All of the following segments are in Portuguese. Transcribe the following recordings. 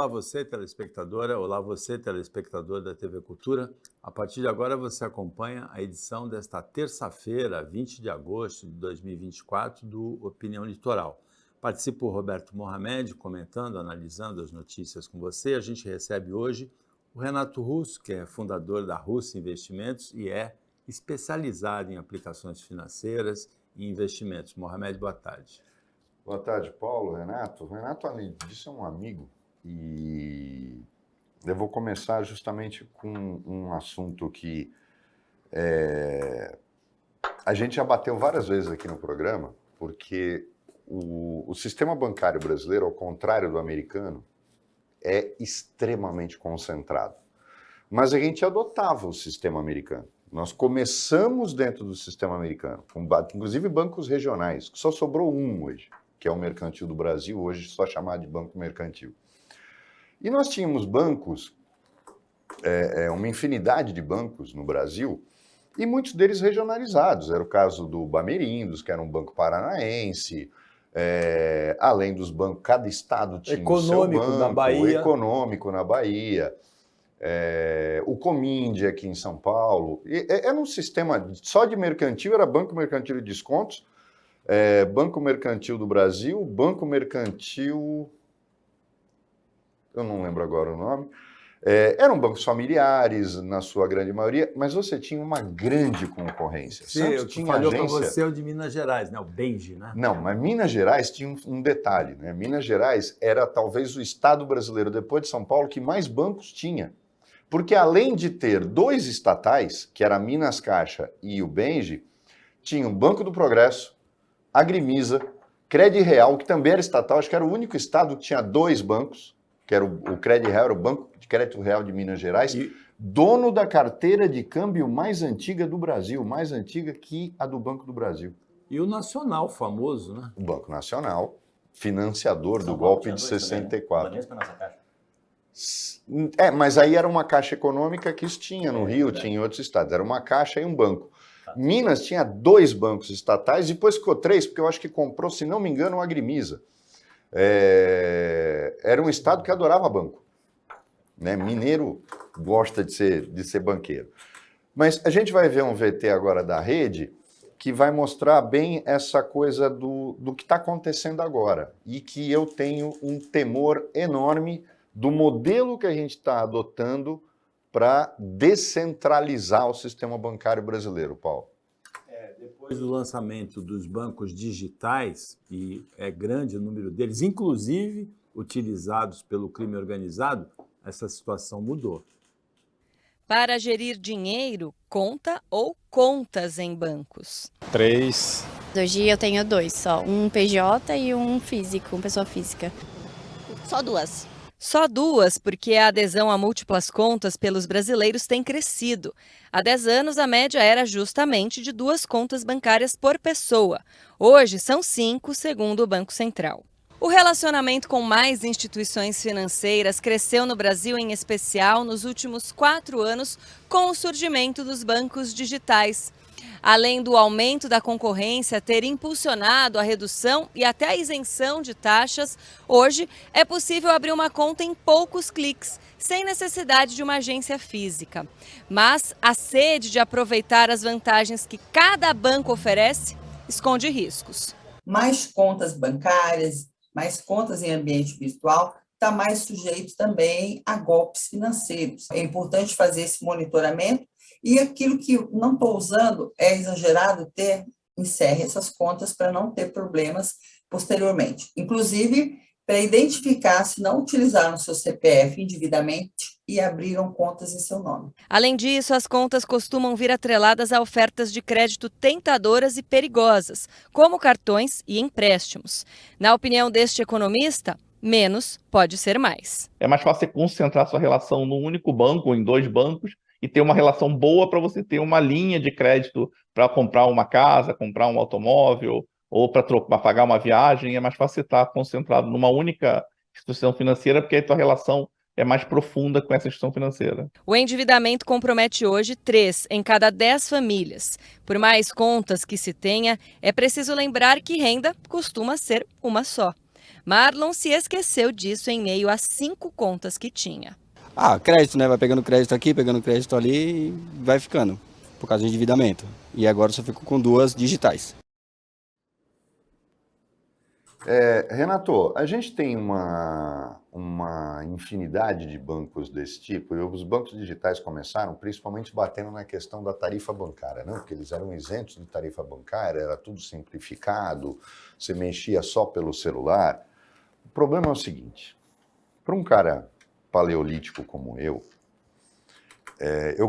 Olá você, telespectadora, olá você, telespectador da TV Cultura. A partir de agora você acompanha a edição desta terça-feira, 20 de agosto de 2024, do Opinião Litoral. Participa o Roberto Mohamed, comentando, analisando as notícias com você. A gente recebe hoje o Renato Russo, que é fundador da Russo Investimentos e é especializado em aplicações financeiras e investimentos. Mohamed, boa tarde. Boa tarde, Paulo, Renato. Renato, além disso, é um amigo e eu vou começar justamente com um assunto que a gente já bateu várias vezes aqui no programa, porque o sistema bancário brasileiro, ao contrário do americano, é extremamente concentrado. Mas a gente adotava o sistema americano. Nós começamos dentro do sistema americano, com inclusive bancos regionais, que só sobrou um hoje, que é o Mercantil do Brasil, hoje só chamado de Banco Mercantil. E nós tínhamos bancos, uma infinidade de bancos no Brasil, e muitos deles regionalizados. Era o caso do Bamerindos, que era um banco paranaense, além dos bancos, cada estado tinha o seu banco, na Bahia. Econômico na Bahia, o Cominde aqui em São Paulo. Era um sistema só de mercantil, era Banco Mercantil de Descontos, Banco Mercantil do Brasil, Banco Mercantil, eu não lembro agora o nome, eram bancos familiares, na sua grande maioria, mas você tinha uma grande concorrência. Eu falei para você o de Minas Gerais, né? O Benji, né? Não, mas Minas Gerais tinha um detalhe, né? Minas Gerais era talvez o estado brasileiro, depois de São Paulo, que mais bancos tinha. Porque além de ter dois estatais, que era a Minas Caixa e o Benji, tinha o Banco do Progresso, Agrimisa, Crédito Real, que também era estatal, acho que era o único estado que tinha dois bancos, que era o Crédito Real, era o Banco de Crédito Real de Minas Gerais, dono da carteira de câmbio mais antiga do Brasil, mais antiga que a do Banco do Brasil. E o Nacional, famoso, né? O Banco Nacional, financiador do golpe de 64. Mas aí era uma caixa econômica que isso tinha no Rio, tinha em outros estados. Era uma caixa e um banco. Minas tinha dois bancos estatais, depois ficou três, porque eu acho que comprou, se não me engano, o Agrimisa. Era um estado que adorava banco. Né? Mineiro gosta de ser banqueiro. Mas a gente vai ver um VT agora da rede que vai mostrar bem essa coisa do que está acontecendo agora. E que eu tenho um temor enorme do modelo que a gente está adotando para descentralizar o sistema bancário brasileiro, Paulo. Depois do lançamento dos bancos digitais, e é grande o número deles, inclusive utilizados pelo crime organizado, essa situação mudou. Para gerir dinheiro, conta ou contas em bancos? 3. Hoje eu tenho dois só, um PJ e um físico, uma pessoa física. Só duas. Só duas, porque a adesão a múltiplas contas pelos brasileiros tem crescido. Há 10 anos, a média era justamente de 2 contas bancárias por pessoa. Hoje, são 5, segundo o Banco Central. O relacionamento com mais instituições financeiras cresceu no Brasil, em especial nos últimos 4 anos, com o surgimento dos bancos digitais. Além do aumento da concorrência ter impulsionado a redução e até a isenção de taxas, hoje é possível abrir uma conta em poucos cliques, sem necessidade de uma agência física. Mas a sede de aproveitar as vantagens que cada banco oferece esconde riscos. Mais contas bancárias, mais contas em ambiente virtual, está mais sujeito também a golpes financeiros. É importante fazer esse monitoramento. E aquilo que não estou usando é exagerado encerre essas contas para não ter problemas posteriormente. Inclusive, para identificar se não utilizaram seu CPF indevidamente e abriram contas em seu nome. Além disso, as contas costumam vir atreladas a ofertas de crédito tentadoras e perigosas, como cartões e empréstimos. Na opinião deste economista, menos pode ser mais. É mais fácil você concentrar sua relação num único banco ou em 2 bancos e ter uma relação boa para você ter uma linha de crédito para comprar uma casa, comprar um automóvel ou para pagar uma viagem. É mais fácil você estar concentrado numa única instituição financeira, porque aí a tua relação é mais profunda com essa instituição financeira. O endividamento compromete hoje 3 em cada 10 famílias. Por mais contas que se tenha, é preciso lembrar que renda costuma ser uma só. Marlon se esqueceu disso em meio às 5 contas que tinha. Crédito, né? Vai pegando crédito aqui, pegando crédito ali e vai ficando, por causa de endividamento. E agora eu só fico com 2 digitais. Renato, a gente tem uma infinidade de bancos desse tipo, e os bancos digitais começaram principalmente batendo na questão da tarifa bancária, né? Porque eles eram isentos de tarifa bancária, era tudo simplificado, você mexia só pelo celular. O problema é o seguinte, para um cara paleolítico como eu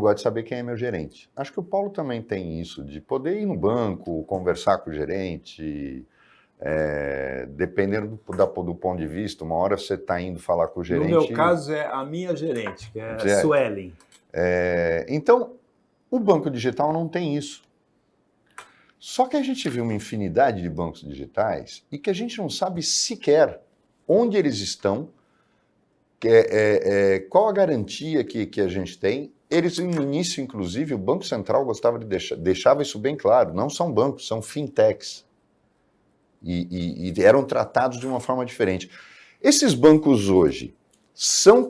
gosto de saber quem é meu gerente. Acho que o Paulo também tem isso, de poder ir no banco, conversar com o gerente, dependendo do ponto de vista, uma hora você está indo falar com o gerente... No meu caso é a minha gerente, que é a Suelen. Então, o banco digital não tem isso. Só que a gente viu uma infinidade de bancos digitais e que a gente não sabe sequer onde eles estão, qual a garantia que a gente tem. Eles, no início, inclusive, o Banco Central gostava de deixava isso bem claro, não são bancos, são fintechs. E eram tratados de uma forma diferente. Esses bancos hoje são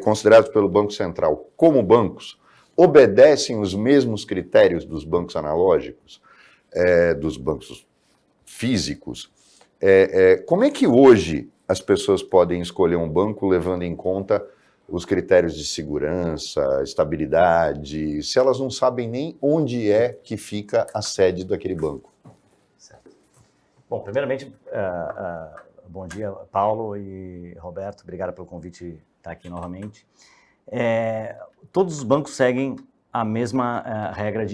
considerados pelo Banco Central como bancos? Obedecem os mesmos critérios dos bancos analógicos, dos bancos físicos? Como é que hoje as pessoas podem escolher um banco levando em conta os critérios de segurança, estabilidade, se elas não sabem nem onde é que fica a sede daquele banco? Certo. Bom, primeiramente, bom dia, Paulo e Roberto, obrigado pelo convite estar aqui novamente. Todos os bancos seguem a mesma regra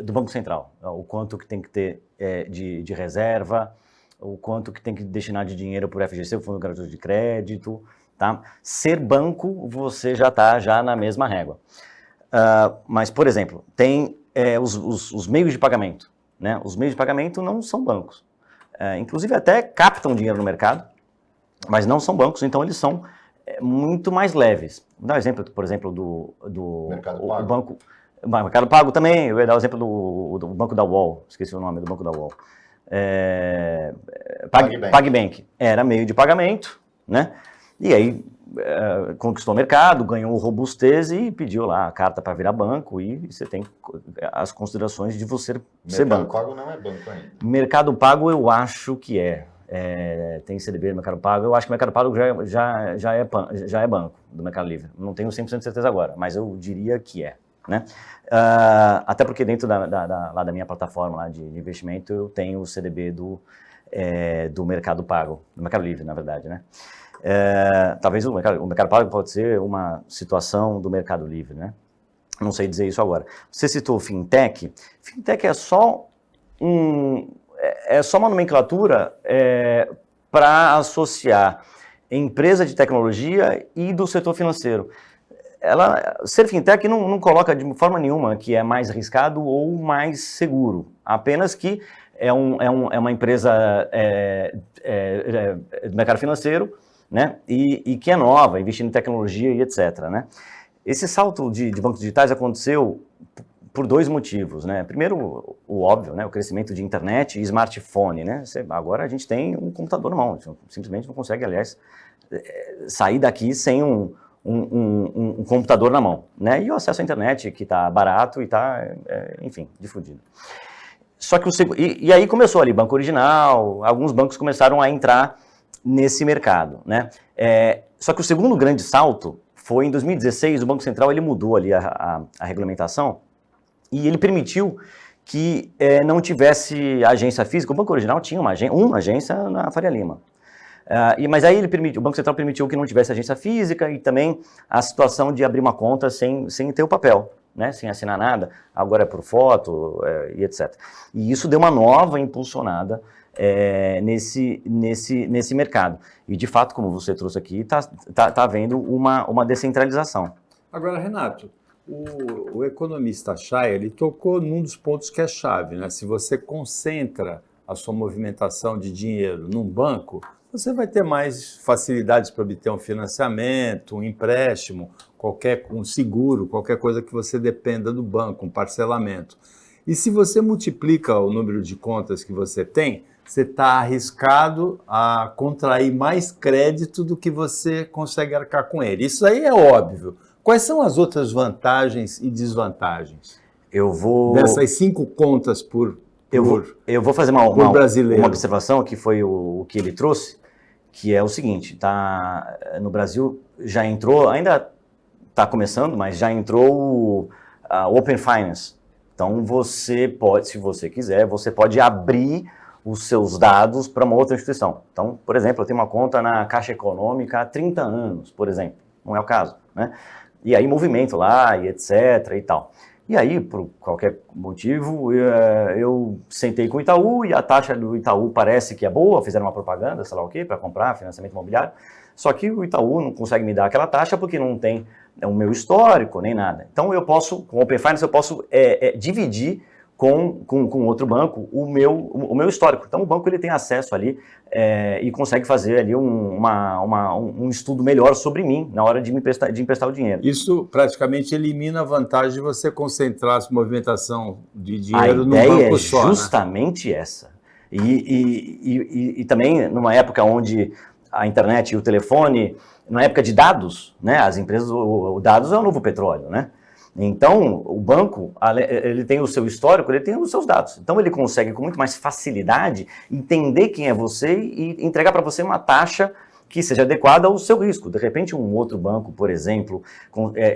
do Banco Central, o quanto que tem que ter de reserva, o quanto que tem que destinar de dinheiro para o FGC, o Fundo Garantidor de Crédito, tá? Ser banco, você já está na mesma régua. Mas, por exemplo, tem os meios de pagamento, né? Os meios de pagamento não são bancos. Inclusive até captam dinheiro no mercado, mas não são bancos, então eles são muito mais leves. Vou dar um exemplo, por exemplo, do Mercado Pago. Banco... Mercado Pago também, eu ia dar o exemplo do Banco da UOL, esqueci o nome do Banco da UOL. PagBank era meio de pagamento, né? E aí conquistou o mercado, ganhou robustez e pediu lá a carta para virar banco, e você tem as considerações de você ser banco. Mercado Pago não é banco ainda. Mercado Pago eu acho que tem CDB no Mercado Pago, eu acho que o Mercado Pago já é banco do Mercado Livre. Não tenho 100% de certeza agora, mas eu diria que né? Até porque dentro lá da minha plataforma lá de investimento eu tenho o CDB do Mercado Pago, do Mercado Livre, na verdade, né? Talvez o Mercado Pago pode ser uma situação do Mercado Livre, né? Não sei dizer isso agora. Você citou fintech. Fintech é só uma nomenclatura para associar empresa de tecnologia e do setor financeiro. Ser fintech não coloca de forma nenhuma que é mais arriscado ou mais seguro, apenas que é uma empresa do mercado financeiro, né, e que é nova, investindo em tecnologia e etc. Né? Esse salto de bancos digitais aconteceu por 2 motivos. Né? Primeiro, o óbvio, né, o crescimento de internet e smartphone. Né? Agora a gente tem um computador na mão, a gente simplesmente não consegue, aliás, sair daqui sem um computador na mão, né? E o acesso à internet que está barato e está, enfim, difundido. Só que e aí começou ali, Banco Original, alguns bancos começaram a entrar nesse mercado, né? Só que o segundo grande salto foi em 2016, o Banco Central ele mudou ali a regulamentação e ele permitiu que não tivesse agência física. O Banco Original tinha uma agência na Faria Lima. Mas aí o Banco Central permitiu que não tivesse agência física e também a situação de abrir uma conta sem ter o papel, né? Sem assinar nada, agora é por foto e etc. E isso deu uma nova impulsionada nesse mercado. E de fato, como você trouxe aqui, está havendo uma descentralização. Agora, Renato, o economista Chay, ele tocou num dos pontos que é chave, né? Se você concentra a sua movimentação de dinheiro num banco, você vai ter mais facilidades para obter um financiamento, um empréstimo, um seguro, qualquer coisa que você dependa do banco, um parcelamento. E se você multiplica o número de contas que você tem, você está arriscado a contrair mais crédito do que você consegue arcar com ele. Isso aí é óbvio. Quais são as outras vantagens e desvantagens dessas 5 contas por Eu vou fazer uma observação, que foi o que ele trouxe, que é o seguinte, tá? No Brasil já entrou, ainda está começando, mas já entrou o Open Finance. Então você pode, se você quiser, você pode abrir os seus dados para uma outra instituição. Então, por exemplo, eu tenho uma conta na Caixa Econômica há 30 anos, por exemplo. Não é o caso, né? E aí movimento lá, e etc. e tal. E aí, por qualquer motivo, eu sentei com o Itaú e a taxa do Itaú parece que é boa, fizeram uma propaganda, sei lá o quê, para comprar financiamento imobiliário. Só que o Itaú não consegue me dar aquela taxa porque não tem o meu histórico, nem nada. Então eu posso, com o Open Finance, eu posso dividir com outro banco o meu histórico. Então o banco ele tem acesso ali e consegue fazer ali um estudo melhor sobre mim na hora de emprestar o dinheiro. Isso praticamente elimina a vantagem de você concentrar a movimentação de dinheiro no banco só. A ideia é justamente essa. E também numa época onde a internet e o telefone, na época de dados, né, as empresas, o dados é o novo petróleo, né? Então, o banco, ele tem o seu histórico, ele tem os seus dados. Então, ele consegue, com muito mais facilidade, entender quem é você e entregar para você uma taxa que seja adequada ao seu risco. De repente, um outro banco, por exemplo,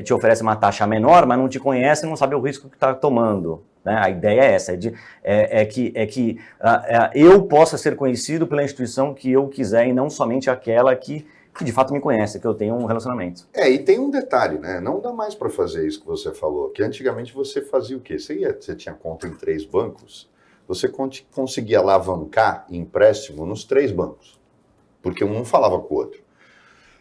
te oferece uma taxa menor, mas não te conhece e não sabe o risco que está tomando. Né? A ideia é essa, que eu possa ser conhecido pela instituição que eu quiser e não somente aquela que de fato me conhece, que eu tenho um relacionamento. E tem um detalhe, né? Não dá mais para fazer isso que você falou, que antigamente você fazia o quê? Você tinha conta em 3 bancos, você conseguia alavancar empréstimo nos 3 bancos, porque um não falava com o outro.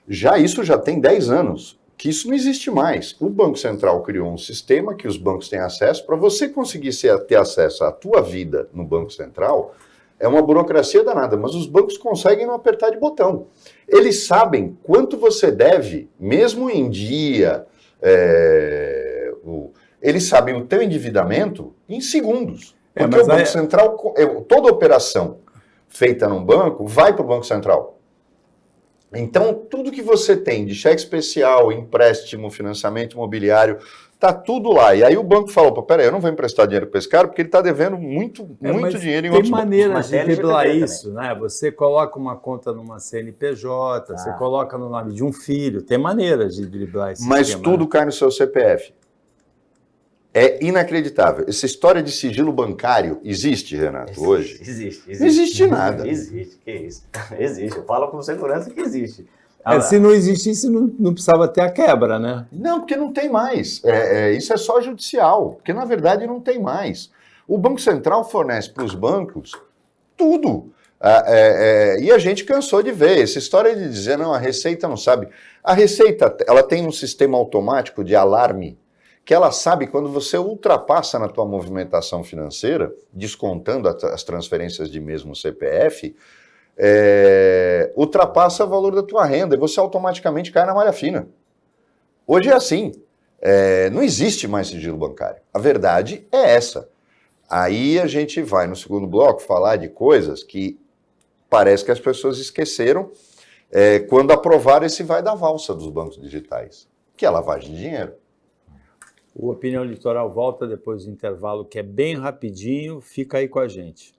Isso já tem 10 anos, que isso não existe mais. O Banco Central criou um sistema que os bancos têm acesso. Para você conseguir ter acesso à tua vida no Banco Central, é uma burocracia danada, mas os bancos conseguem não apertar de botão. Eles sabem quanto você deve, mesmo em dia, eles sabem o teu endividamento em segundos. Porque o Banco Central, toda operação feita num banco vai para o Banco Central. Então, tudo que você tem de cheque especial, empréstimo, financiamento imobiliário, tá tudo lá. E aí o banco falou, peraí, eu não vou emprestar dinheiro para esse cara porque ele está devendo muito dinheiro em outros bancos. Tem maneiras de driblar isso, né? Você coloca uma conta numa CNPJ, você coloca no nome de um filho, tem maneiras de driblar isso. Mas tudo cai no seu CPF. É inacreditável. Essa história de sigilo bancário existe, Renato, hoje? Existe. Não existe nada. Existe, que isso? Existe, eu falo com segurança que existe. Se não existisse, não precisava ter a quebra, né? Não, porque não tem mais. Isso é só judicial, porque na verdade não tem mais. O Banco Central fornece para os bancos tudo. E a gente cansou de ver essa história de dizer, não, a Receita não sabe. A Receita, ela tem um sistema automático de alarme, que ela sabe quando você ultrapassa na tua movimentação financeira, descontando as transferências de mesmo CPF, ultrapassa o valor da tua renda e você automaticamente cai na malha fina. Hoje é assim. Não existe mais sigilo bancário. A verdade é essa. Aí a gente vai no segundo bloco falar de coisas que parece que as pessoas esqueceram quando aprovaram esse vai da valsa dos bancos digitais, que é lavagem de dinheiro. O Opinião Litoral volta depois do intervalo, que é bem rapidinho. Fica aí com a gente.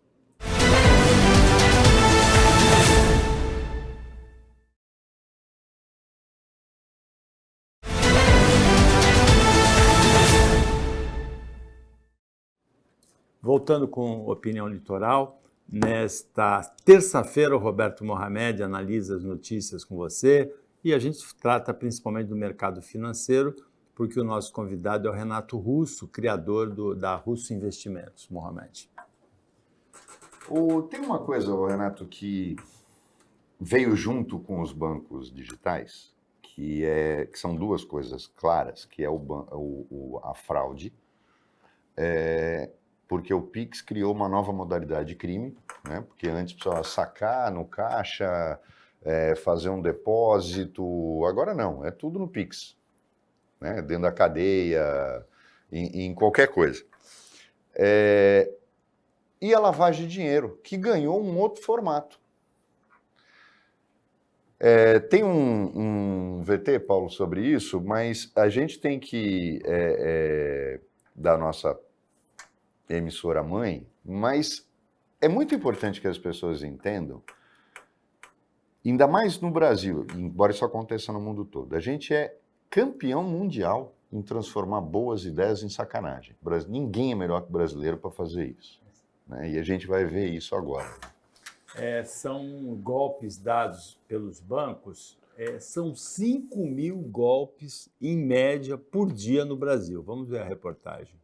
Voltando com Opinião Litoral, nesta terça-feira o Roberto Mohamed analisa as notícias com você e a gente trata principalmente do mercado financeiro, porque o nosso convidado é o Renato Russo, criador da Russo Investimentos. Mohamed. Tem uma coisa, Renato, que veio junto com os bancos digitais, que são 2 coisas claras, que é a fraude, porque o Pix criou uma nova modalidade de crime, né? Porque antes precisava sacar no caixa, fazer um depósito, agora não, é tudo no Pix. Né, dentro da cadeia, em qualquer coisa. e a lavagem de dinheiro, que ganhou um outro formato. Tem um VT, Paulo, sobre isso, mas a gente tem que, da nossa emissora mãe, mas é muito importante que as pessoas entendam, ainda mais no Brasil, embora isso aconteça no mundo todo, a gente é campeão mundial em transformar boas ideias em sacanagem. Ninguém é melhor que o brasileiro para fazer isso, né? E a gente vai ver isso agora. São golpes dados pelos bancos, são 5.000 golpes, em média, por dia no Brasil. Vamos ver a reportagem.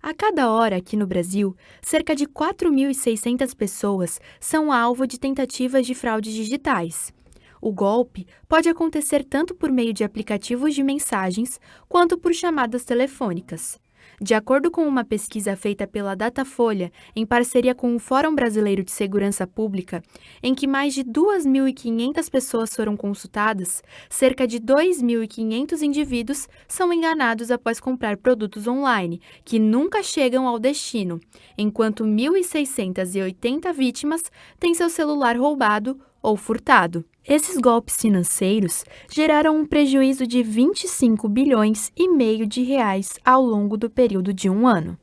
A cada hora, aqui no Brasil, cerca de 4.600 pessoas são alvo de tentativas de fraudes digitais. O golpe pode acontecer tanto por meio de aplicativos de mensagens quanto por chamadas telefônicas. De acordo com uma pesquisa feita pela Datafolha, em parceria com o Fórum Brasileiro de Segurança Pública, em que mais de 2.500 pessoas foram consultadas, cerca de 2.500 indivíduos são enganados após comprar produtos online, que nunca chegam ao destino, enquanto 1.680 vítimas têm seu celular roubado ou furtado. Esses golpes financeiros geraram um prejuízo de 25 bilhões e meio de reais ao longo do período de um ano.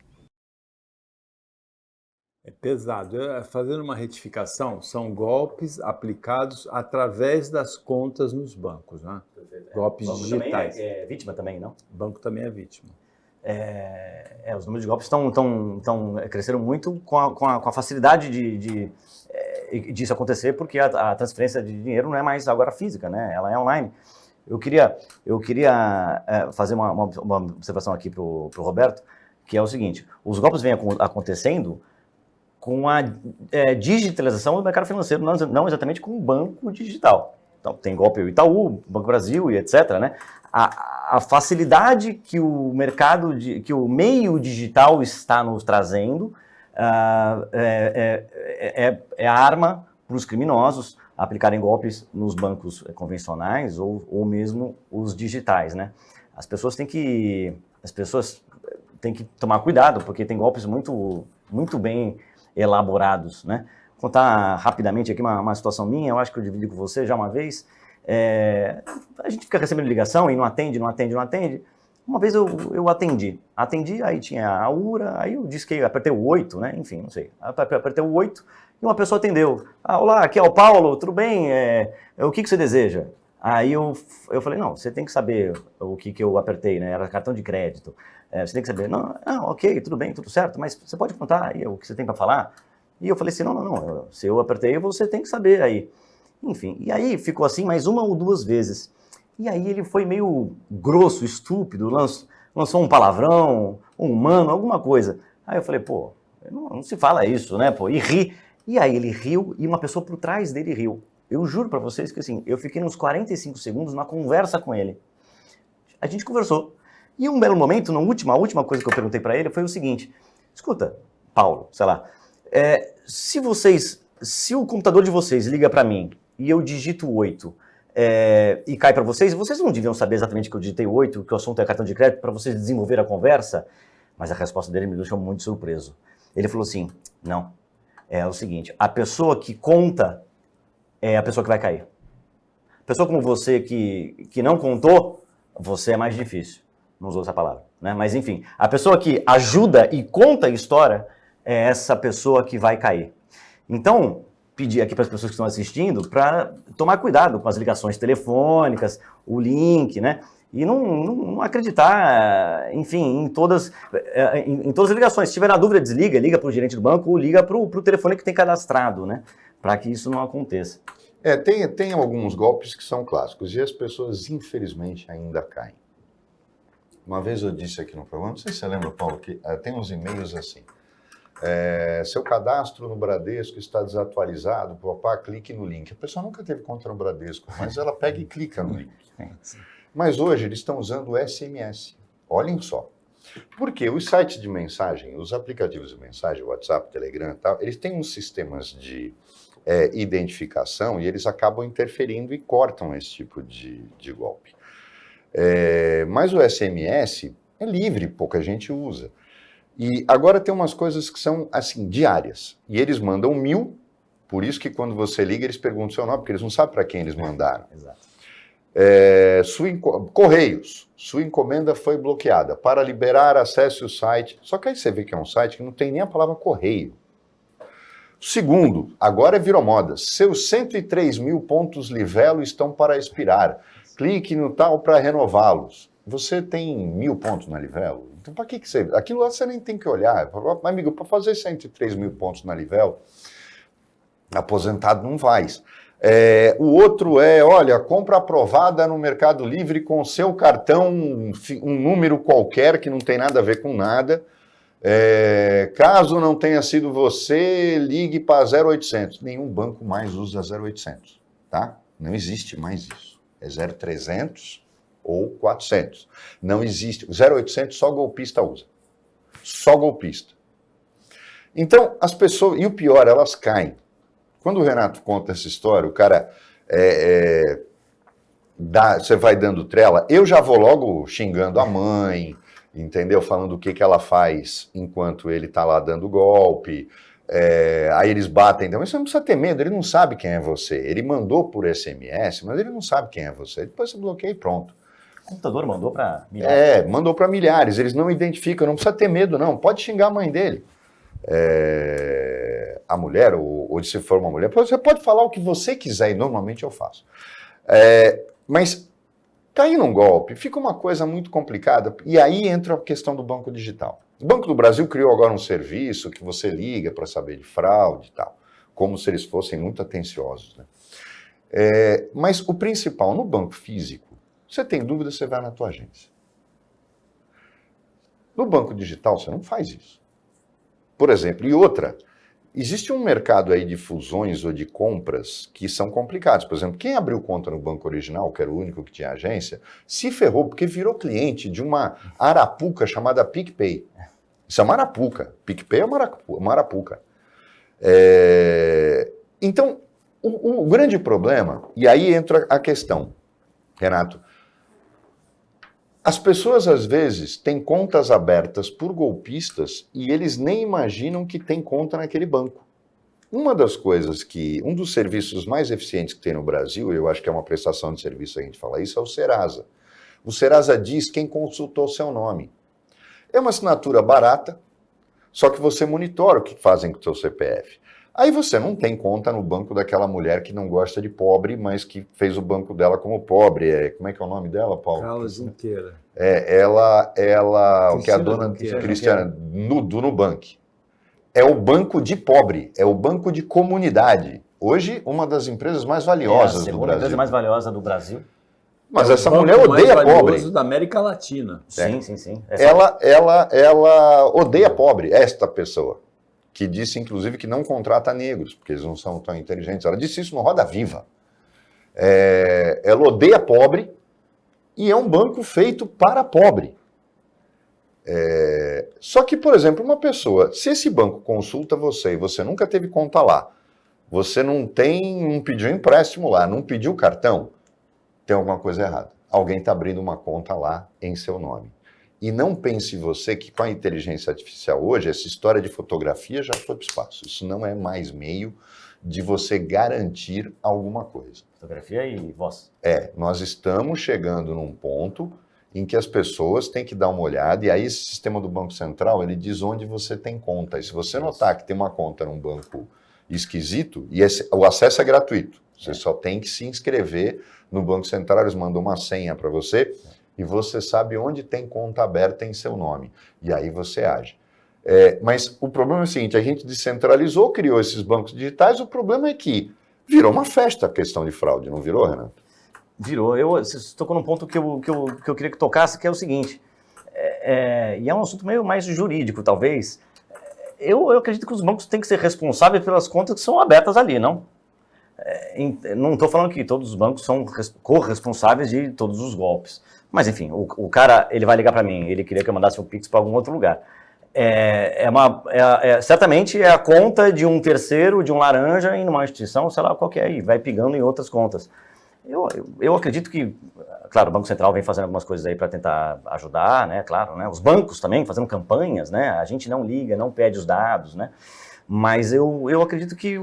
É pesado. Fazendo uma retificação, são golpes aplicados através das contas nos bancos, né? Golpes digitais. Também é vítima também, não? O banco também é vítima. Os números de golpes cresceram muito com a facilidade disso acontecer, porque a transferência de dinheiro não é mais agora física, né? Ela é online. Eu queria fazer uma observação aqui para o Roberto, que é o seguinte: os golpes vêm acontecendo com a digitalização do mercado financeiro, não exatamente com o banco digital. Então, tem golpe o Itaú, Banco Brasil e etc., né? A facilidade que o mercado, que o meio digital está nos trazendo é a arma para os criminosos aplicarem golpes nos bancos convencionais ou mesmo os digitais, né? As pessoas têm que tomar cuidado, porque tem golpes muito bem elaborados, né? Vou contar rapidamente aqui uma situação minha, eu acho que eu dividi com você já uma vez. A gente fica recebendo ligação e não atende. Uma vez eu atendi, aí tinha a URA, aí eu apertei o 8, né? Enfim, não sei. Apertei o 8 e uma pessoa atendeu. Olá, aqui é o Paulo, tudo bem? O que você deseja? Aí eu falei, não, você tem que saber o que eu apertei, né? Era cartão de crédito. Você tem que saber. Não, ok, tudo bem, tudo certo, mas você pode contar aí o que você tem para falar? E eu falei assim, não, se eu apertei, você tem que saber aí. Enfim, e aí ficou assim mais uma ou duas vezes. E aí ele foi meio grosso, estúpido, lançou um palavrão, um mano, alguma coisa. Aí eu falei, pô, não se fala isso, né, pô, e ri. E aí ele riu e uma pessoa por trás dele riu. Eu juro pra vocês que assim, eu fiquei uns 45 segundos na conversa com ele. A gente conversou. E um belo momento, a última coisa que eu perguntei pra ele foi o seguinte: escuta, Paulo, sei lá, se o computador de vocês liga pra mim e eu digito 8 e cai pra vocês não deviam saber exatamente que eu digitei 8, que o assunto é cartão de crédito, pra vocês desenvolver a conversa? Mas a resposta dele me deixou muito surpreso. Ele falou assim, não, é o seguinte, a pessoa que conta é a pessoa que vai cair. Pessoa como você que não contou, você é mais difícil. Não usou essa palavra, né? Mas enfim, a pessoa que ajuda e conta a história é essa pessoa que vai cair. Então, pedir aqui para as pessoas que estão assistindo para tomar cuidado com as ligações telefônicas, o link, né? E não acreditar, enfim, em todas as ligações. Se tiver na dúvida, desliga, liga para o gerente do banco ou liga para o telefone que tem cadastrado, né? Para que isso não aconteça. Tem alguns golpes que são clássicos e as pessoas, infelizmente, ainda caem. Uma vez eu disse aqui no programa, não sei se você lembra, Paulo, que tem uns e-mails assim. Seu cadastro no Bradesco está desatualizado, papá, clique no link. A pessoa nunca teve conta no Bradesco, mas ela pega e clica no link. Mas hoje eles estão usando o SMS. Olhem só. Porque os sites de mensagem, os aplicativos de mensagem, WhatsApp, Telegram e tal, eles têm uns sistemas de identificação e eles acabam interferindo e cortam esse tipo de golpe. Mas o SMS é livre, pouca gente usa. E agora tem umas coisas que são, assim, diárias. E eles mandam 1000, por isso que quando você liga, eles perguntam o seu nome, porque eles não sabem para quem eles mandaram. Exato. Correios, sua encomenda foi bloqueada. Para liberar, acesse o site. Só que aí você vê que é um site que não tem nem a palavra correio. Segundo, agora virou moda. Seus 103 mil pontos Livelo estão para expirar. Clique no tal para renová-los. Você tem 1000 pontos na Livelo? Então, para que você... Aquilo lá você nem tem que olhar. Amigo, para fazer 103 mil pontos na Livelo, aposentado não faz. O outro olha, compra aprovada no Mercado Livre com seu cartão, um número qualquer que não tem nada a ver com nada. Caso não tenha sido você, ligue para 0800. Nenhum banco mais usa 0800, tá? Não existe mais isso. É 0300 ou 400. Não existe. 0800 só golpista usa. Só golpista. Então, as pessoas... E o pior, elas caem. Quando o Renato conta essa história, o cara... você vai dando trela, eu já vou logo xingando a mãe, entendeu? Falando o que ela faz enquanto ele tá lá dando golpe. Aí eles batem, então você não precisa ter medo, ele não sabe quem é você. Ele mandou por SMS, mas ele não sabe quem é você. Depois você bloqueia e pronto. O computador mandou para milhares. Mandou para milhares, eles não identificam, não precisa ter medo não, pode xingar a mãe dele. A mulher, ou se for uma mulher, você pode falar o que você quiser, e normalmente eu faço. Mas cair num golpe fica uma coisa muito complicada, e aí entra a questão do banco digital. O Banco do Brasil criou agora um serviço que você liga para saber de fraude e tal, como se eles fossem muito atenciosos, né? Mas o principal, no banco físico, você tem dúvida, você vai na tua agência. No banco digital, você não faz isso. Por exemplo, e outra, existe um mercado aí de fusões ou de compras que são complicados. Por exemplo, quem abriu conta no banco original, que era o único que tinha agência, se ferrou porque virou cliente de uma arapuca chamada PicPay. Isso é uma arapuca. PicPay é uma arapuca. Então, o grande problema, e aí entra a questão, Renato, as pessoas, às vezes, têm contas abertas por golpistas e eles nem imaginam que tem conta naquele banco. Uma das coisas um dos serviços mais eficientes que tem no Brasil, eu acho que é uma prestação de serviço a gente fala isso, é o Serasa. O Serasa diz quem consultou seu nome. É uma assinatura barata, só que você monitora o que fazem com o seu CPF. Aí você não tem conta no banco daquela mulher que não gosta de pobre, mas que fez o banco dela como pobre. Como é que é o nome dela, Paulo? Carla Junqueira. O que é a dona Cristiana, do Nubank. É o banco de pobre, é o banco de comunidade. Hoje, uma das empresas mais valiosas do Brasil. A empresa mais valiosa do Brasil. Mas essa mulher odeia pobre. Da América Latina. Sim. Ela odeia pobre, esta pessoa. Que disse, inclusive, que não contrata negros, porque eles não são tão inteligentes. Ela disse isso no Roda Viva. Ela odeia pobre e é um banco feito para pobre. Só que, por exemplo, uma pessoa, se esse banco consulta você e você nunca teve conta lá, você não pediu empréstimo lá, não pediu cartão, tem alguma coisa errada. Alguém está abrindo uma conta lá em seu nome. E não pense você que com a inteligência artificial hoje, essa história de fotografia já foi para o espaço. Isso não é mais meio de você garantir alguma coisa. Fotografia e voz. Nós estamos chegando num ponto em que as pessoas têm que dar uma olhada, e aí esse sistema do Banco Central, ele diz onde você tem conta. E se você notar que tem uma conta num banco esquisito, e o acesso é gratuito, você só tem que se inscrever no Banco Central, eles mandam uma senha para você, e você sabe onde tem conta aberta em seu nome. E aí você age. Mas o problema é o seguinte, a gente descentralizou, criou esses bancos digitais, o problema é que virou uma festa a questão de fraude, não virou, Renato? Virou. Você tocou num ponto que eu queria que tocasse, que é o seguinte, e é um assunto meio mais jurídico, talvez. Eu acredito que os bancos têm que ser responsáveis pelas contas que são abertas ali, não? Não estou falando que todos os bancos são corresponsáveis de todos os golpes. Mas, enfim, o cara, ele vai ligar para mim, ele queria que eu mandasse o Pix para algum outro lugar. Certamente é a conta de um terceiro, de um laranja, em uma instituição, sei lá qual que é, e vai pegando em outras contas. Eu acredito que claro, o Banco Central vem fazendo algumas coisas aí para tentar ajudar, né, claro, né, os bancos também fazendo campanhas, né, a gente não liga, não pede os dados, né, mas eu acredito que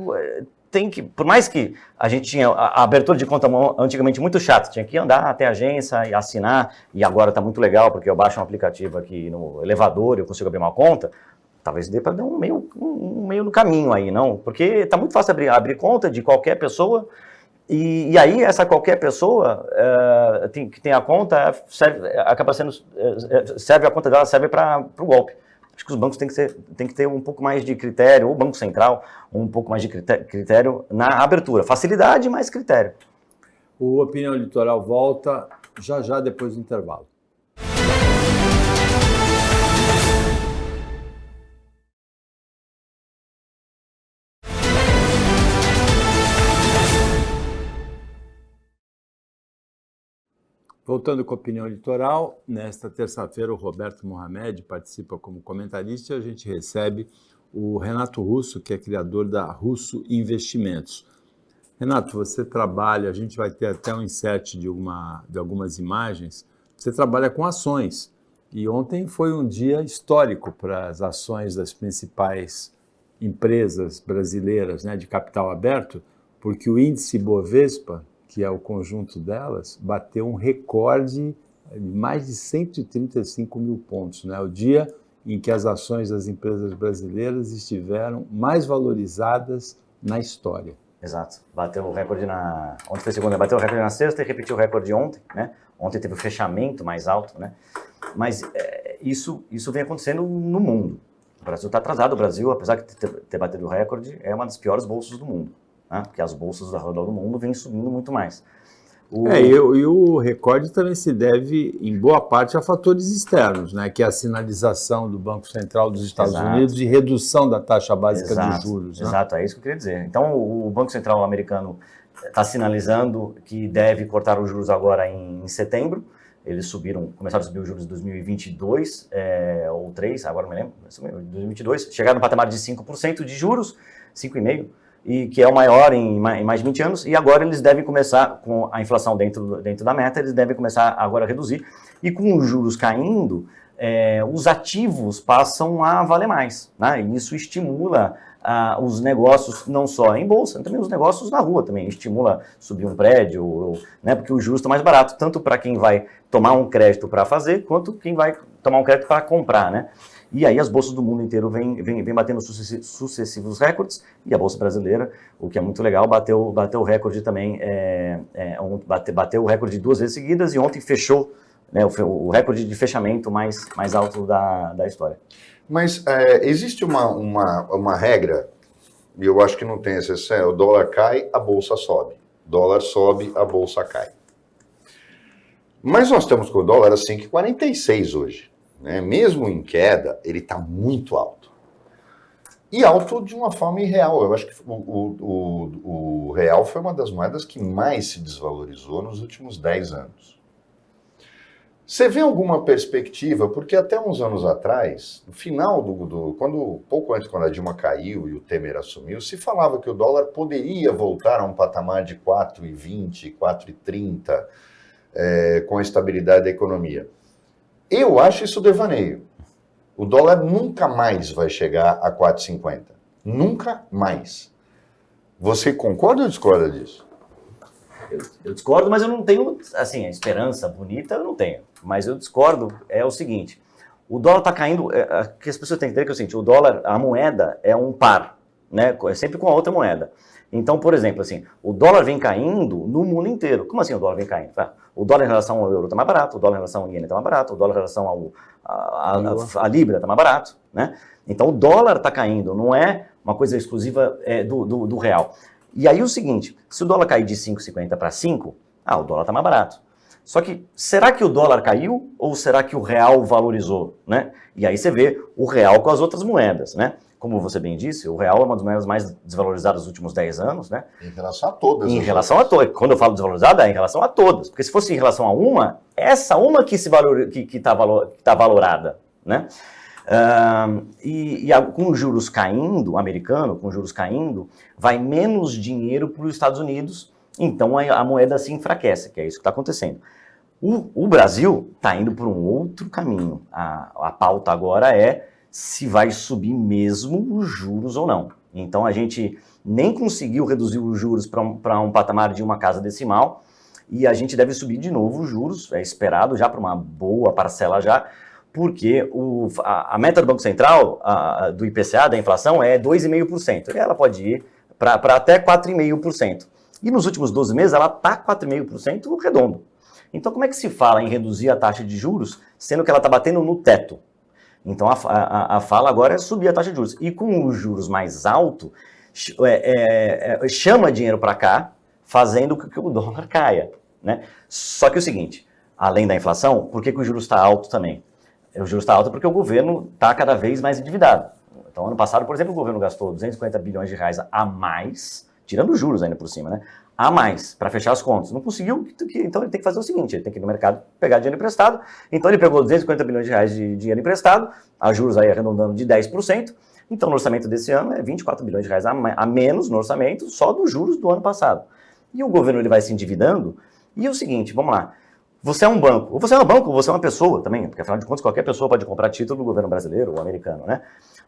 tem que, por mais que a gente tinha a abertura de conta antigamente muito chata, tinha que andar até a agência e assinar, e agora está muito legal, porque eu baixo um aplicativo aqui no elevador e eu consigo abrir uma conta, talvez dê para dar um meio no caminho aí, não? Porque está muito fácil abrir conta de qualquer pessoa, e aí essa qualquer pessoa que tem a conta, serve a conta dela, serve para o golpe. Acho que os bancos têm que ter um pouco mais de critério, ou o Banco Central, um pouco mais de critério na abertura. Facilidade, mais critério. O Opinião Litoral volta já depois do intervalo. Voltando com a Opinião Litoral, nesta terça-feira o Roberto Mohamed participa como comentarista e a gente recebe o Renato Russo, que é criador da Russo Investimentos. Renato, você trabalha, a gente vai ter até um insert de algumas imagens, você trabalha com ações e ontem foi um dia histórico para as ações das principais empresas brasileiras, né, de capital aberto, porque o índice Bovespa, que é o conjunto delas, bateu um recorde de mais de 135 mil pontos, né? O dia em que as ações das empresas brasileiras estiveram mais valorizadas na história. Exato. Bateu o recorde ontem foi segunda, bateu o recorde na sexta e repetiu o recorde ontem, né? Ontem teve o fechamento mais alto, né? Mas isso vem acontecendo no mundo. O Brasil está atrasado. O Brasil, apesar de ter batido o recorde, é uma das piores bolsas do mundo. Né? Porque as bolsas ao redor do mundo vêm subindo muito mais. E o recorde também se deve, em boa parte, a fatores externos, né? Que é a sinalização do Banco Central dos Estados Unidos de redução da taxa básica de juros. Né? Exato, é isso que eu queria dizer. Então, o Banco Central americano está sinalizando que deve cortar os juros agora em setembro. Eles começaram a subir os juros em 2022, ou 3, agora não me lembro, 2022, chegaram no patamar de 5% de juros, 5,5%, e que é o maior em mais de 20 anos, e agora eles devem começar, com a inflação dentro da meta, eles devem começar agora a reduzir, e com os juros caindo, os ativos passam a valer mais, né? E isso estimula os negócios, não só em bolsa, também os negócios na rua também, estimula subir um prédio, né? Porque os juros estão mais baratos, tanto para quem vai tomar um crédito para fazer, quanto quem vai tomar um crédito para comprar, né? E aí as bolsas do mundo inteiro vêm batendo sucessivos recordes, e a bolsa brasileira, o que é muito legal, bateu o recorde também, bateu o recorde 2 vezes seguidas, e ontem fechou, né, o recorde de fechamento mais alto da história. Mas existe uma regra, e eu acho que não tem exceção, o dólar cai, a bolsa sobe. Dólar sobe, a bolsa cai. Mas nós estamos com o dólar a 5,46 hoje. Né? Mesmo em queda, ele está muito alto. E alto de uma forma irreal. Eu acho que o real foi uma das moedas que mais se desvalorizou nos últimos 10 anos. Você vê alguma perspectiva? Porque até uns anos atrás, no final pouco antes, quando a Dilma caiu e o Temer assumiu, se falava que o dólar poderia voltar a um patamar de 4,20, 4,30, com a estabilidade da economia. Eu acho isso devaneio. O dólar nunca mais vai chegar a 4,50. Nunca mais. Você concorda ou discorda disso? Eu discordo, mas eu não tenho, assim, a esperança bonita eu não tenho. Mas eu discordo, é o seguinte, o dólar está caindo, que as pessoas têm que entender que é o seguinte, o dólar, a moeda é um par, né? É sempre com a outra moeda. Então, por exemplo, assim, o dólar vem caindo no mundo inteiro. Como assim o dólar vem caindo? O dólar em relação ao euro está mais barato, o dólar em relação ao iene está mais barato, o dólar em relação à libra está mais barato, né? Então o dólar está caindo, não é uma coisa exclusiva do real. E aí o seguinte, se o dólar cair de 5,50 para 5, o dólar está mais barato. Só que, será que o dólar caiu ou será que o real valorizou, né? E aí você vê o real com as outras moedas, né? Como você bem disse, o real é uma das moedas mais desvalorizadas dos últimos 10 anos, né? Em relação a todas. Em relação a todas. Quando eu falo desvalorizada, é em relação a todas. Porque se fosse em relação a uma, essa uma que está valorada, né? Com os juros caindo, o americano, com os juros caindo, vai menos dinheiro para os Estados Unidos, então a moeda se enfraquece, que é isso que está acontecendo. O Brasil está indo por um outro caminho. A pauta agora é se vai subir mesmo os juros ou não. Então a gente nem conseguiu reduzir os juros para um patamar de uma casa decimal e a gente deve subir de novo os juros, é esperado já para uma boa parcela já, porque a meta do Banco Central, do IPCA, da inflação, é 2,5%. E ela pode ir para até 4,5%. E nos últimos 12 meses ela está 4,5% redondo. Então como é que se fala em reduzir a taxa de juros, sendo que ela está batendo no teto? Então a fala agora é subir a taxa de juros. E com os juros mais altos, chama dinheiro para cá, fazendo com que o dólar caia, né? Só que é o seguinte, além da inflação, por que o juros está alto também? O juros está alto porque o governo está cada vez mais endividado. Então, ano passado, por exemplo, o governo gastou 250 bilhões de reais a mais, tirando os juros ainda por cima, né? A mais, para fechar as contas. Não conseguiu, então ele tem que fazer o seguinte, ele tem que ir no mercado pegar dinheiro emprestado. Então ele pegou 250 bilhões de reais de dinheiro emprestado, a juros aí arredondando de 10%. Então no orçamento desse ano é 24 bilhões de reais a menos no orçamento só dos juros do ano passado. E o governo ele vai se endividando. E é o seguinte, vamos lá. Você é um banco, ou você é um banco, ou você é uma pessoa também, porque afinal de contas qualquer pessoa pode comprar título do governo brasileiro ou americano, né?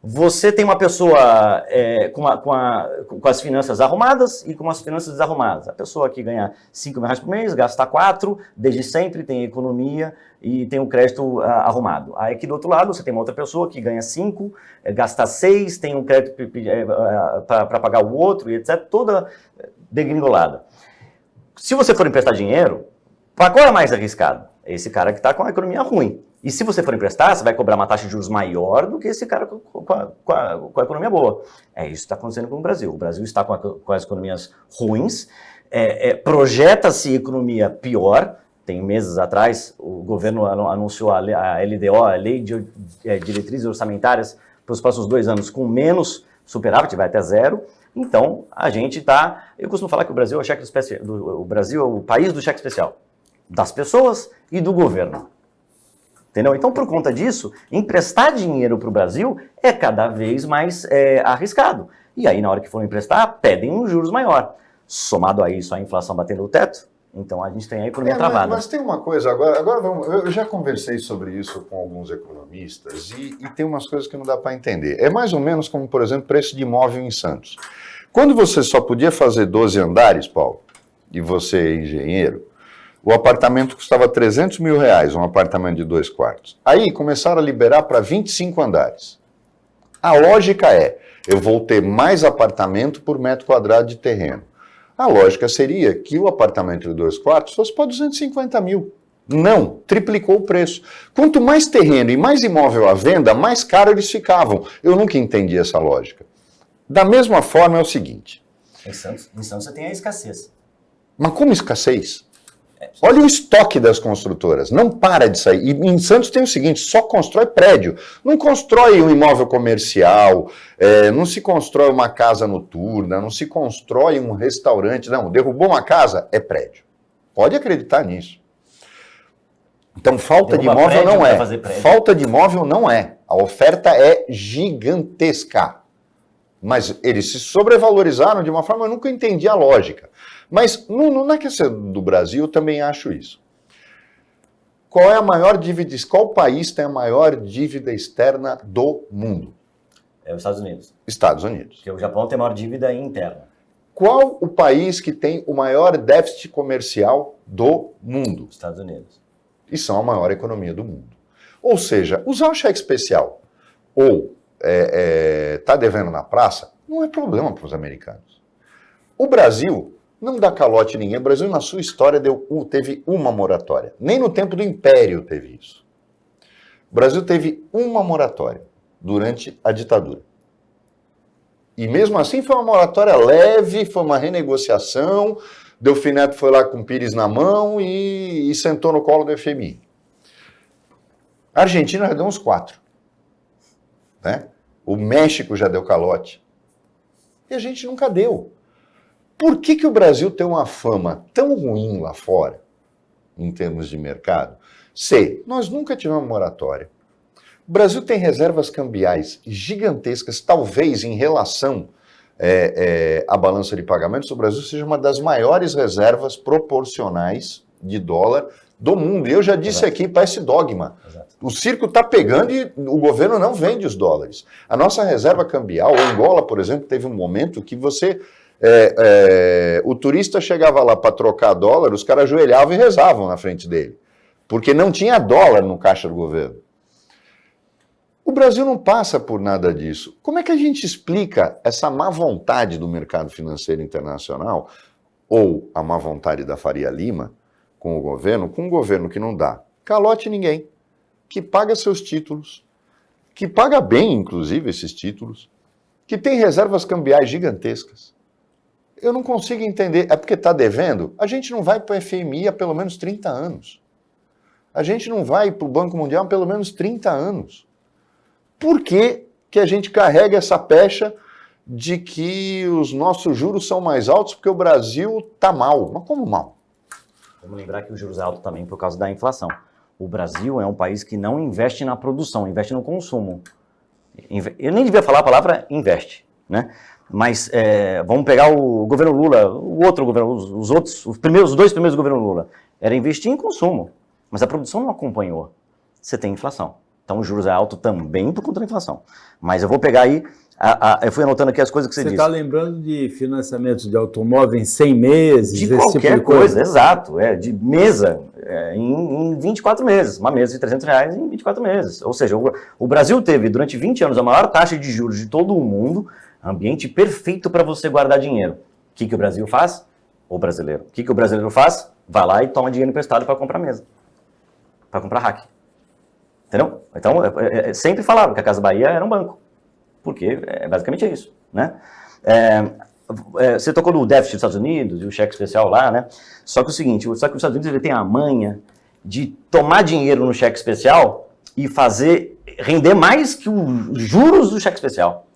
Você tem uma pessoa com as finanças arrumadas e com as finanças desarrumadas. A pessoa que ganha 5 mil reais por mês, gasta 4, desde sempre tem economia e tem um crédito arrumado. Aí aqui do outro lado você tem uma outra pessoa que ganha 5, gasta 6, tem um crédito para pagar o outro e etc. Toda degringolada. Se você for emprestar dinheiro, para qual é mais arriscado? É esse cara que está com a economia ruim. E se você for emprestar, você vai cobrar uma taxa de juros maior do que esse cara com a economia boa. É isso que está acontecendo com o Brasil. O Brasil está com as economias ruins, projeta-se economia pior. Tem meses atrás, o governo anunciou a LDO, a Lei de Diretrizes Orçamentárias, para os próximos 2 anos, com menos superávit, vai até 0. Então, a gente está... Eu costumo falar que o Brasil é o país do cheque especial. Das pessoas e do governo. Entendeu? Então, por conta disso, emprestar dinheiro para o Brasil é cada vez mais arriscado. E aí, na hora que for emprestar, pedem um juros maior. Somado a isso, a inflação batendo o teto, então a gente tem a economia travada. Mas tem uma coisa, agora eu já conversei sobre isso com alguns economistas e tem umas coisas que não dá para entender. É mais ou menos como, por exemplo, preço de imóvel em Santos. Quando você só podia fazer 12 andares, Paulo, e você é engenheiro, o apartamento custava 300 mil reais, um apartamento de 2 quartos. Aí começaram a liberar para 25 andares. A lógica é, eu vou ter mais apartamento por metro quadrado de terreno. A lógica seria que o apartamento de 2 quartos fosse para 250 mil. Não, triplicou o preço. Quanto mais terreno e mais imóvel à venda, mais caro eles ficavam. Eu nunca entendi essa lógica. Da mesma forma é o seguinte. Em Santos você tem a escassez. Mas como escassez? Olha o estoque das construtoras, não para de sair. E em Santos tem o seguinte, só constrói prédio. Não constrói um imóvel comercial, não se constrói uma casa noturna, não se constrói um restaurante. Não, derrubou uma casa, é prédio. Pode acreditar nisso. Então falta de imóvel não é. Falta de imóvel não é. A oferta é gigantesca. Mas eles se sobrevalorizaram de uma forma, eu nunca entendi a lógica. Mas na questão do Brasil, eu também acho isso. Qual é a maior dívida? Qual país tem a maior dívida externa do mundo? É os Estados Unidos. Estados Unidos. Porque o Japão tem a maior dívida interna. Qual o país que tem o maior déficit comercial do mundo? Estados Unidos. E são a maior economia do mundo. Ou seja, usar o cheque especial ou tá devendo na praça não é problema para os americanos. O Brasil não dá calote em ninguém. O Brasil, na sua história, teve uma moratória. Nem no tempo do Império teve isso. O Brasil teve uma moratória durante a ditadura. E mesmo assim foi uma moratória leve, foi uma renegociação. Delfim Neto foi lá com o Pires na mão e sentou no colo do FMI. A Argentina já deu uns 4. Né? O México já deu calote. E a gente nunca deu. Por que o Brasil tem uma fama tão ruim lá fora, em termos de mercado? Nós nunca tivemos moratória. O Brasil tem reservas cambiais gigantescas, talvez em relação à balança de pagamentos, o Brasil seja uma das maiores reservas proporcionais de dólar do mundo. E eu já disse aqui, parece dogma. O circo está pegando e o governo não vende os dólares. A nossa reserva cambial, o Angola, por exemplo, teve um momento que o turista chegava lá para trocar dólar, os caras ajoelhavam e rezavam na frente dele, porque não tinha dólar no caixa do governo. O Brasil não passa por nada disso. Como é que a gente explica essa má vontade do mercado financeiro internacional, ou a má vontade da Faria Lima com um governo que não dá calote ninguém, que paga seus títulos, que paga bem, inclusive, esses títulos, que tem reservas cambiais gigantescas? Eu não consigo entender. É porque está devendo? A gente não vai para o FMI há pelo menos 30 anos. A gente não vai para o Banco Mundial há pelo menos 30 anos. Por que que a gente carrega essa pecha de que os nossos juros são mais altos porque o Brasil está mal? Mas como mal? Vamos lembrar que os juros altos também por causa da inflação. O Brasil é um país que não investe na produção, investe no consumo. Eu nem devia falar a palavra investe, né? Mas vamos pegar o governo Lula, o outro governo, os dois primeiros governos Lula, era investir em consumo, mas a produção não acompanhou. Você tem inflação. Então, os juros é alto também por conta da inflação. Mas eu vou pegar aí, eu fui anotando aqui as coisas que você disse. Você está lembrando de financiamento de automóvel em 100 meses? De qualquer coisa, exato. De mesa em 24 meses. Uma mesa de R$300 em 24 meses. Ou seja, o Brasil teve, durante 20 anos, a maior taxa de juros de todo o mundo, ambiente perfeito para você guardar dinheiro. O que o Brasil faz? O brasileiro. O que o brasileiro faz? Vai lá e toma dinheiro emprestado para comprar mesa. Para comprar hack. Entendeu? Então, sempre falava que a Casa Bahia era um banco. Porque basicamente é isso, né? Você tocou no déficit dos Estados Unidos e o cheque especial lá, né? Só que o seguinte, os Estados Unidos ele tem a manha de tomar dinheiro no cheque especial e fazer render mais que os juros do cheque especial.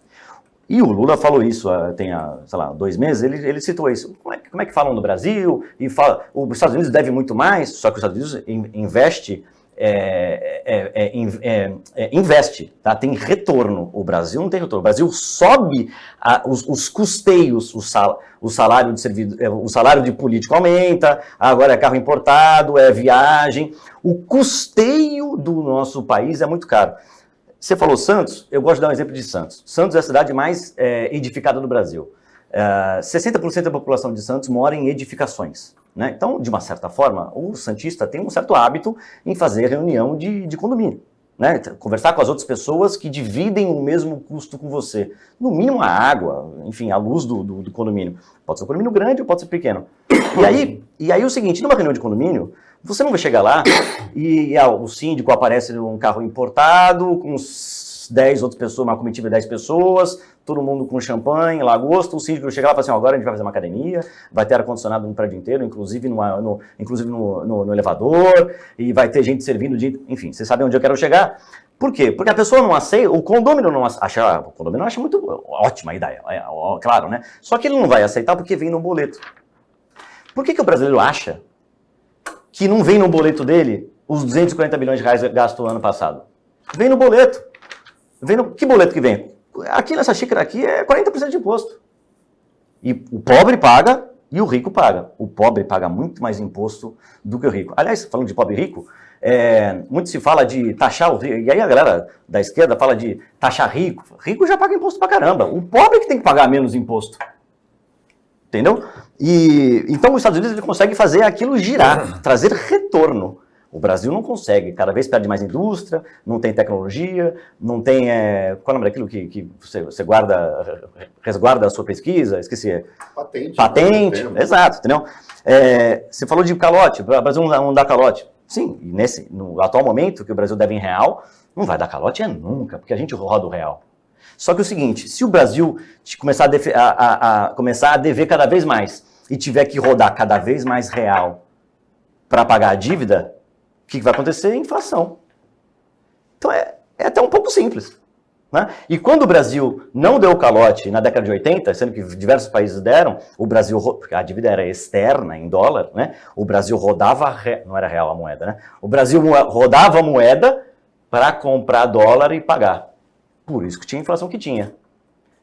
E o Lula falou isso tem, sei lá, 2 meses, ele citou isso. Como é que falam no Brasil? E fala, os Estados Unidos devem muito mais, só que os Estados Unidos investe, tá? Tem retorno. O Brasil não tem retorno. O Brasil sobe os custeios, o salário de político aumenta, agora é carro importado, é viagem. O custeio do nosso país é muito caro. Você falou Santos, eu gosto de dar um exemplo de Santos. Santos é a cidade mais edificada do Brasil. 60% da população de Santos mora em edificações, né? Então, de uma certa forma, o santista tem um certo hábito em fazer reunião de condomínio, né? Conversar com as outras pessoas que dividem o mesmo custo com você. No mínimo a água, enfim, a luz do condomínio. Pode ser um condomínio grande ou pode ser pequeno. E aí o seguinte, numa reunião de condomínio, você não vai chegar lá e o síndico aparece num carro importado, com 10 outras pessoas, uma comitiva de 10 pessoas, todo mundo com champanhe, lagosta, o síndico chega lá e fala assim, agora a gente vai fazer uma academia, vai ter ar-condicionado no prédio inteiro, inclusive no elevador, e vai ter gente servindo, enfim, vocês sabem onde eu quero chegar. Por quê? Porque a pessoa não aceita, o condomínio acha muito ótima a ideia, claro, né? Só que ele não vai aceitar porque vem no boleto. Por que o brasileiro acha que não vem no boleto dele os 240 bilhões de reais gastos no ano passado? Vem no boleto. Que boleto que vem? Aqui nessa xícara aqui é 40% de imposto. E o pobre paga e o rico paga. O pobre paga muito mais imposto do que o rico. Aliás, falando de pobre e rico, muito se fala de taxar o rico. E aí a galera da esquerda fala de taxar rico. Rico já paga imposto pra caramba. O pobre que tem que pagar menos imposto. Entendeu? Então os Estados Unidos ele consegue fazer aquilo girar, trazer retorno. O Brasil não consegue, cada vez perde mais indústria, não tem tecnologia, não tem... qual é o nome daquilo que você resguarda a sua pesquisa? Esqueci. Patente, exato, entendeu? Você falou de calote, o Brasil não dá calote. Sim, e no atual momento que o Brasil deve em real, não vai dar calote nunca, porque a gente roda o real. Só que é o seguinte, se o Brasil começar a dever cada vez mais e tiver que rodar cada vez mais real para pagar a dívida, o que vai acontecer? Inflação. Então é até um pouco simples, né? E quando o Brasil não deu calote na década de 80, sendo que diversos países deram, o Brasil, porque a dívida era externa, em dólar, né? O Brasil rodava, não era real a moeda, né? O Brasil rodava a moeda para comprar dólar e pagar. Por isso que tinha a inflação que tinha.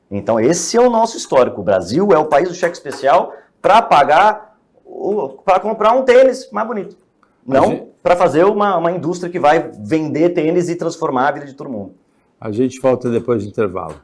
Então esse é o nosso histórico. O Brasil é o país do cheque especial para pagar, para comprar um tênis mais bonito. Não para fazer uma indústria que vai vender tênis e transformar a vida de todo mundo. A gente volta depois do intervalo.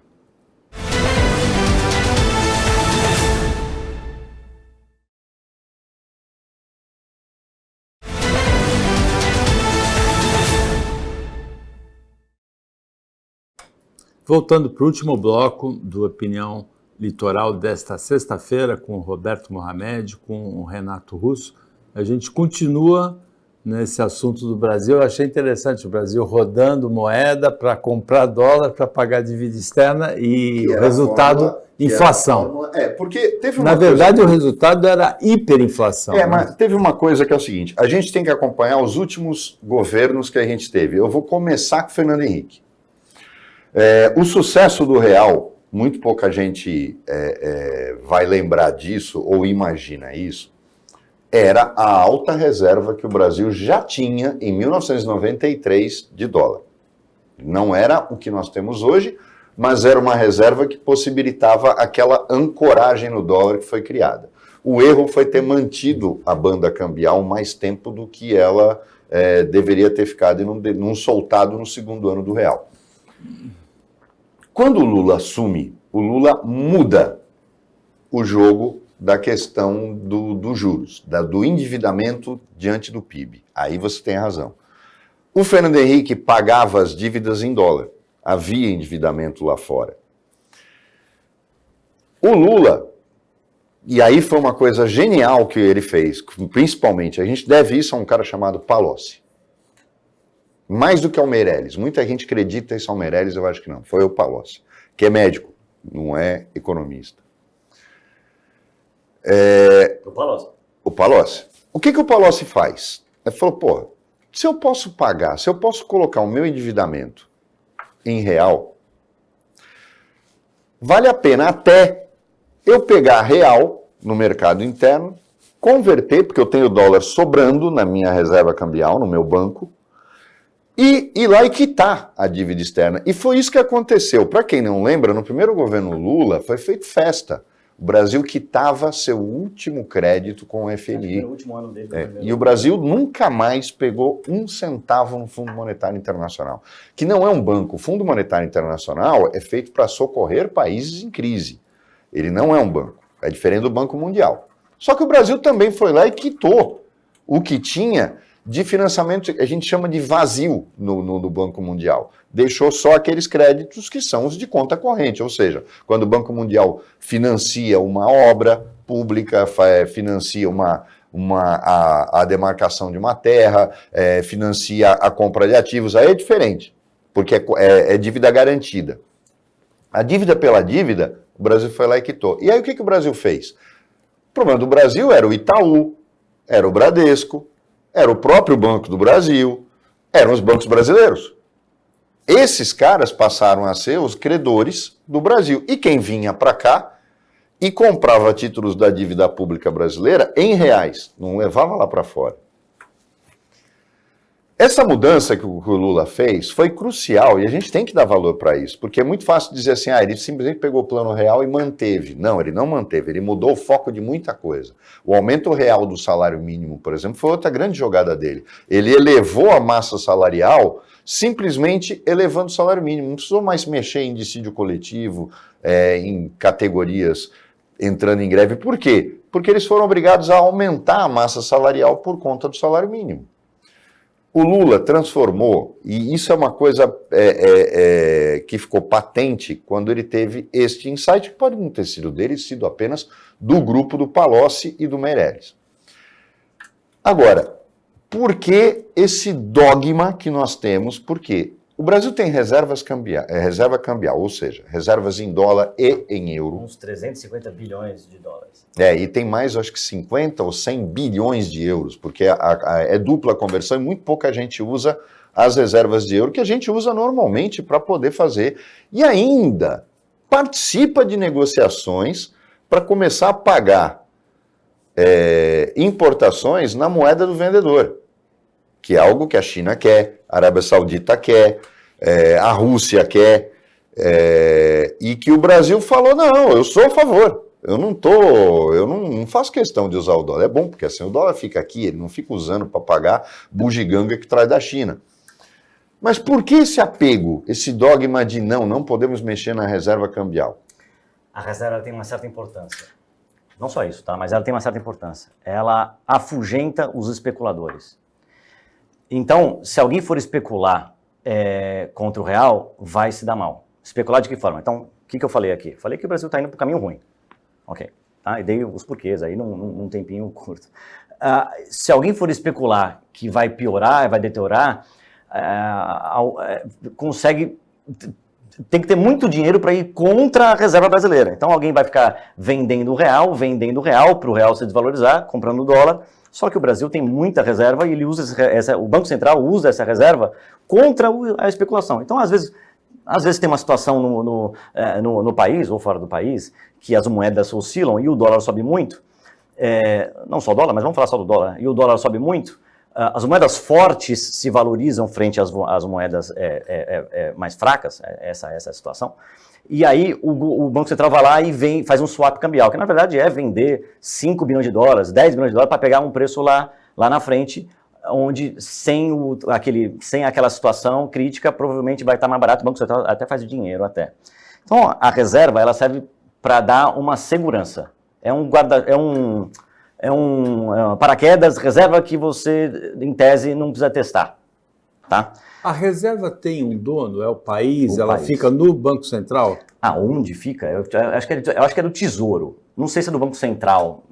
Voltando para o último bloco do Opinião Litoral desta sexta-feira, com o Roberto Mohamed, com o Renato Russo, a gente continua nesse assunto do Brasil. Eu achei interessante o Brasil rodando moeda para comprar dólar, para pagar dívida externa e o resultado, inflação. Porque teve uma Na verdade, o resultado era hiperinflação. Mas teve uma coisa que é o seguinte, a gente tem que acompanhar os últimos governos que a gente teve. Eu vou começar com o Fernando Henrique. O sucesso do real, muito pouca gente vai lembrar disso ou imagina isso, era a alta reserva que o Brasil já tinha em 1993 de dólar. Não era o que nós temos hoje, mas era uma reserva que possibilitava aquela ancoragem no dólar que foi criada. O erro foi ter mantido a banda cambial mais tempo do que ela deveria ter ficado e não soltado no segundo ano do real. Quando o Lula assume, o Lula muda o jogo da questão dos juros, do endividamento diante do PIB. Aí você tem razão. O Fernando Henrique pagava as dívidas em dólar. Havia endividamento lá fora. O Lula, e aí foi uma coisa genial que ele fez, principalmente, a gente deve isso a um cara chamado Palocci. Mais do que ao Meirelles. Muita gente acredita isso ao Meirelles, eu acho que não. Foi o Palocci, que é médico, não é economista. O Palocci. O Palocci. O que o Palocci faz? Ele falou, pô, se eu posso pagar, se eu posso colocar o meu endividamento em real, vale a pena até eu pegar real no mercado interno, converter, porque eu tenho dólar sobrando na minha reserva cambial, no meu banco, e ir lá e quitar a dívida externa. E foi isso que aconteceu. Para quem não lembra, no primeiro governo Lula foi feito festa. O Brasil quitava seu último crédito com o FMI. No último ano dele. E o Brasil nunca mais pegou um centavo no Fundo Monetário Internacional, que não é um banco. O Fundo Monetário Internacional é feito para socorrer países em crise. Ele não é um banco. É diferente do Banco Mundial. Só que o Brasil também foi lá e quitou o que tinha de financiamento, a gente chama de vazio no Banco Mundial. Deixou só aqueles créditos que são os de conta corrente, ou seja, quando o Banco Mundial financia uma obra pública, financia a demarcação de uma terra, financia a compra de ativos, aí é diferente, porque é dívida garantida. A dívida pela dívida, o Brasil foi lá e quitou. E aí o que o Brasil fez? O problema do Brasil era o Itaú, era o Bradesco, era o próprio Banco do Brasil, eram os bancos brasileiros. Esses caras passaram a ser os credores do Brasil. E quem vinha para cá e comprava títulos da dívida pública brasileira em reais, não levava lá para fora. Essa mudança que o Lula fez foi crucial e a gente tem que dar valor para isso, porque é muito fácil dizer assim, ele simplesmente pegou o plano real e manteve. Não, ele não manteve, ele mudou o foco de muita coisa. O aumento real do salário mínimo, por exemplo, foi outra grande jogada dele. Ele elevou a massa salarial simplesmente elevando o salário mínimo. Não precisou mais mexer em dissídio coletivo, em categorias entrando em greve. Por quê? Porque eles foram obrigados a aumentar a massa salarial por conta do salário mínimo. O Lula transformou, e isso é uma coisa que ficou patente quando ele teve este insight, que pode não ter sido dele, sido apenas do grupo do Palocci e do Meirelles. Agora, por que esse dogma que nós temos? Por quê? O Brasil tem reserva cambial, ou seja, reservas em dólar e em euro. Uns 350 bilhões de dólares. E tem mais, acho que 50 ou 100 bilhões de euros, porque é dupla conversão e muito pouca gente usa as reservas de euro, que a gente usa normalmente para poder fazer. E ainda participa de negociações para começar a pagar importações na moeda do vendedor, que é algo que a China quer, a Arábia Saudita quer, a Rússia quer, e que o Brasil falou, não, eu sou a favor. Eu não faço questão de usar o dólar. É bom, porque assim o dólar fica aqui, ele não fica usando para pagar bugiganga que traz da China. Mas por que esse apego, esse dogma de não podemos mexer na reserva cambial? A reserva tem uma certa importância. Não só isso, tá? Mas ela tem uma certa importância. Ela afugenta os especuladores. Então, se alguém for especular contra o real, vai se dar mal. Especular de que forma? Então, o que eu falei aqui? Falei que o Brasil está indo para o caminho ruim. Ok. Tá? E dei os porquês aí num tempinho curto. Se alguém for especular que vai piorar, vai deteriorar, tem que ter muito dinheiro para ir contra a reserva brasileira. Então alguém vai ficar vendendo o real para o real se desvalorizar, comprando o dólar. Só que o Brasil tem muita reserva e ele usa o Banco Central usa essa reserva contra a especulação. Então, às vezes tem uma situação no país ou fora do país que as moedas oscilam e o dólar sobe muito. Não só o dólar, mas vamos falar só do dólar. E o dólar sobe muito. As moedas fortes se valorizam frente às moedas mais fracas, essa é a situação. E aí o Banco Central vai lá e faz um swap cambial, que na verdade é vender 5 bilhões de dólares, 10 bilhões de dólares para pegar um preço lá na frente, onde sem aquela situação crítica provavelmente vai estar mais barato, o Banco Central até faz dinheiro até. Então a reserva ela serve para dar uma segurança, é um paraquedas, reserva que você, em tese, não precisa testar, tá? A reserva tem um dono? É o país? Ela país. Fica no Banco Central? Onde fica? Eu acho que é do Tesouro. Não sei se é do Banco Central,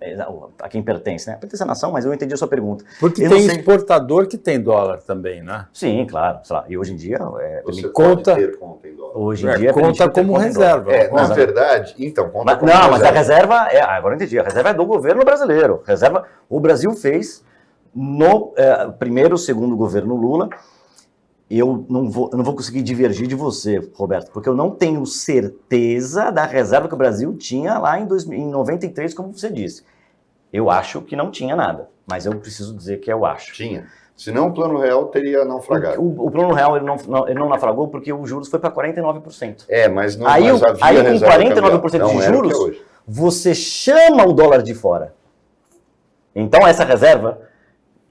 a quem pertence, né? Pertence à nação, mas eu entendi a sua pergunta. Porque tem exportador que tem dólar também, né? Sim, claro. Sei lá, e hoje em dia... Você conta, pode ter conta em dólar. Hoje em dia conta como reserva. Na verdade, então, conta como reserva. Não, mas a reserva agora eu entendi, a reserva é do governo brasileiro. O Brasil fez no primeiro, segundo governo Lula. Eu não vou conseguir divergir de você, Roberto, porque eu não tenho certeza da reserva que o Brasil tinha lá em 93, como você disse. Eu acho que não tinha nada, mas eu preciso dizer que eu acho. Tinha. Senão o Plano Real teria naufragado. O Plano Real ele não naufragou porque os juros foi para 49%. Mas não aí havia com 49% de juros, você chama o dólar de fora. Então essa reserva,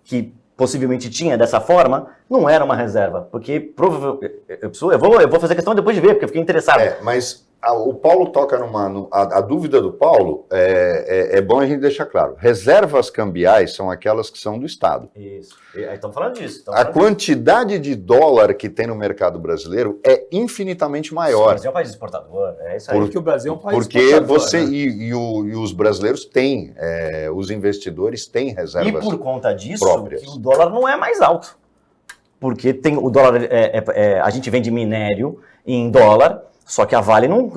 que possivelmente tinha dessa forma, não era uma reserva, porque provavelmente... Eu vou fazer questão depois de ver, porque eu fiquei interessado. Mas o Paulo toca a dúvida do Paulo, é bom a gente deixar claro. Reservas cambiais são aquelas que são do Estado. Isso. Aí estamos falando disso. A quantidade de dólar que tem no mercado brasileiro é infinitamente maior. O Brasil é um país exportador, é isso aí. Porque o Brasil é um país porque exportador. Você, né? e os brasileiros têm, os investidores têm reservas próprias. E por conta disso, que o dólar não é mais alto. Porque o dólar, a gente vende minério em dólar, só que a Vale não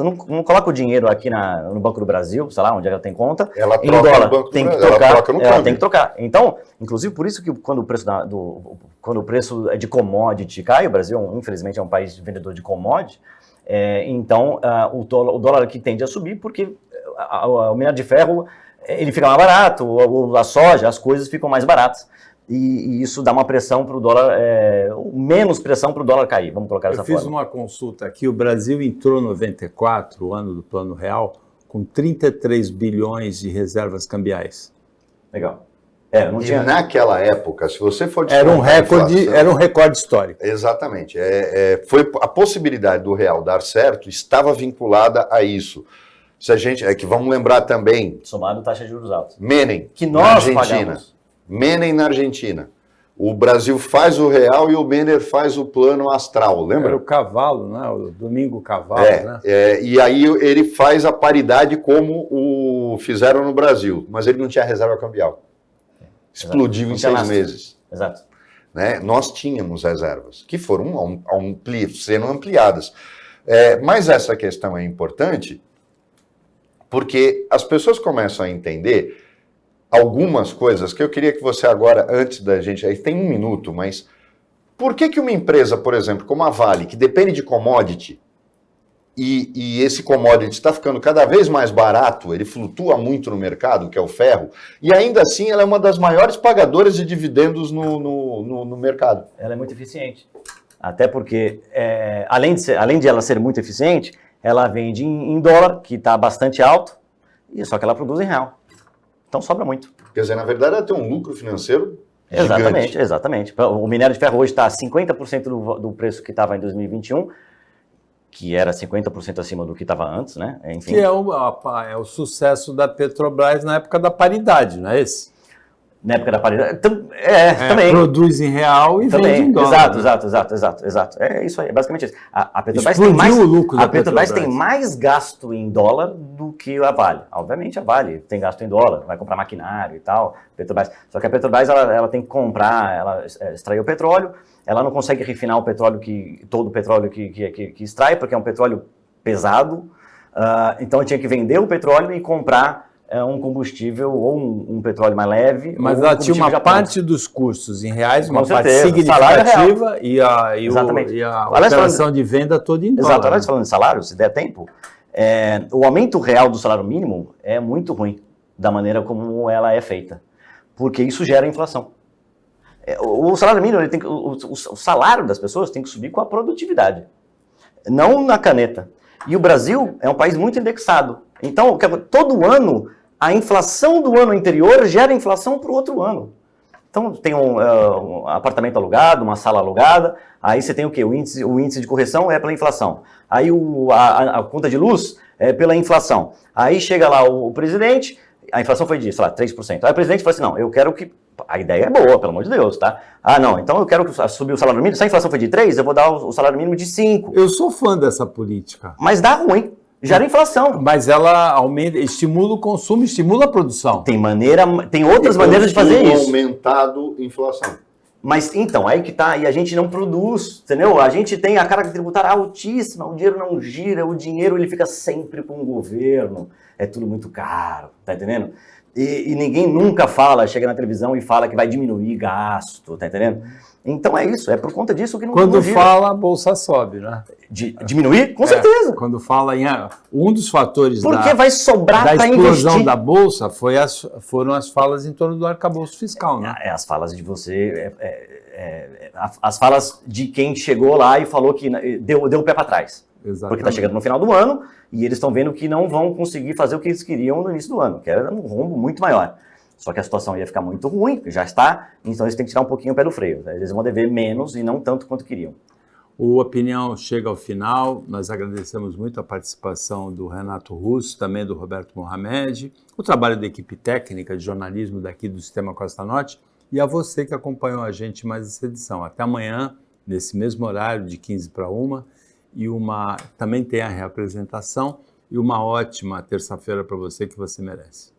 coloca o dinheiro aqui no Banco do Brasil, sei lá onde ela tem conta, ela em troca dólar. No Banco tem do que Brasil, trocar, ela troca no câmbio. tem que trocar. Então, inclusive por isso que quando o preço de commodity cai, o Brasil infelizmente é um país vendedor de commodity, então o dólar aqui tende a subir porque o minério de ferro ele fica mais barato, a soja, as coisas ficam mais baratas. E isso dá uma pressão para o dólar, menos pressão para o dólar cair, vamos colocar dessa forma. Eu fiz uma consulta aqui, o Brasil entrou em 94, o ano do Plano Real, com 33 bilhões de reservas cambiais. Legal. Naquela época, se você for... Era um recorde histórico. Exatamente. Foi a possibilidade do real dar certo estava vinculada a isso. Se a gente, que vamos lembrar também... Somado taxa de juros altos. Menem, que nós pagamos. Menem na Argentina. O Brasil faz o real e o Menem faz o plano astral, lembra? Era o cavalo, né? O Domingo Cavalo, né? E aí ele faz a paridade como fizeram no Brasil, mas ele não tinha reserva cambial. Explodiu em 6 meses. Exato. Né? Nós tínhamos reservas, que foram sendo ampliadas. Mas essa questão é importante porque as pessoas começam a entender algumas coisas que eu queria que você agora, antes da gente, aí tem 1 minuto, mas por que uma empresa, por exemplo, como a Vale, que depende de commodity, e esse commodity está ficando cada vez mais barato, ele flutua muito no mercado, que é o ferro, e ainda assim ela é uma das maiores pagadoras de dividendos no mercado. Ela é muito eficiente. Até porque, além de ela ser muito eficiente, ela vende em dólar, que está bastante alto, só que ela produz em real. Então sobra muito. Quer dizer, na verdade, ela tem um lucro financeiro Exatamente, gigante. exatamente. O minério de ferro hoje está a 50% do preço que estava em 2021, que era 50% acima do que estava antes, né? Enfim. Que é o sucesso da Petrobras na época da paridade, não é esse? Na época da paridade. Também. Produz em real e também. vende em dólar. Exato. É isso aí, é basicamente isso. A Petrobras Explodiu o lucro da Petrobras tem Petrobras. mais gasto em dólar do que a Vale. Obviamente a Vale tem gasto em dólar, vai comprar maquinário e tal. Petrobras. Só que a Petrobras ela tem que comprar, ela extrai o petróleo, ela não consegue refinar todo o petróleo que extrai, porque é um petróleo pesado. Então tinha que vender o petróleo e comprar um combustível ou um petróleo mais leve. Mas ela tinha uma parte dos custos em reais, uma parte certeza. significativa e a operação de venda toda em dólar. Exato. Agora falando de salário, se der tempo, o aumento real do salário mínimo é muito ruim da maneira como ela é feita, porque isso gera inflação. O salário mínimo, o salário das pessoas tem que subir com a produtividade, não na caneta. E o Brasil é um país muito indexado. Então, todo ano, a inflação do ano anterior gera inflação para o outro ano. Então, tem um apartamento alugado, uma sala alugada, aí você tem o quê? O índice de correção é pela inflação. Aí a conta de luz é pela inflação. Aí chega lá o presidente, a inflação foi de, sei lá, 3%. Aí o presidente fala assim, não, eu quero que... A ideia é boa, pelo amor de Deus, tá? Não, então eu quero subir o salário mínimo. Se a inflação foi de 3, eu vou dar o salário mínimo de 5. Eu sou fã dessa política. Mas dá ruim. Gera inflação. Mas ela aumenta, estimula o consumo, estimula a produção. Tem outras maneiras de fazer isso. Aumentado inflação. Mas então, aí que tá, e a gente não produz, entendeu? A gente tem a carga tributária altíssima, o dinheiro não gira, o dinheiro ele fica sempre com o governo, é tudo muito caro, tá entendendo? E ninguém nunca chega na televisão e fala que vai diminuir gasto, tá entendendo? Então é isso, é por conta disso que não Quando gira. fala, a bolsa sobe, né? Diminuir? Com certeza. Quando fala em... Um dos fatores Porque vai sobrar da para explosão investir. da bolsa foram as falas em torno do arcabouço fiscal, né? As falas de você... as falas de quem chegou lá e falou que deu o pé para trás. Exatamente. Porque está chegando no final do ano e eles estão vendo que não vão conseguir fazer o que eles queriam no início do ano, que era um rombo muito maior. Só que a situação ia ficar muito ruim, já está, então eles têm que tirar um pouquinho o pé do freio. Eles vão dever menos e não tanto quanto queriam. O Opinião chega ao final, nós agradecemos muito a participação do Renato Russo, também do Roberto Mohamed, o trabalho da equipe técnica de jornalismo daqui do Sistema Costa Norte e a você que acompanhou a gente mais essa edição. Até amanhã, nesse mesmo horário, de 15 para 1, e também tem a reapresentação e uma ótima terça-feira para você que você merece.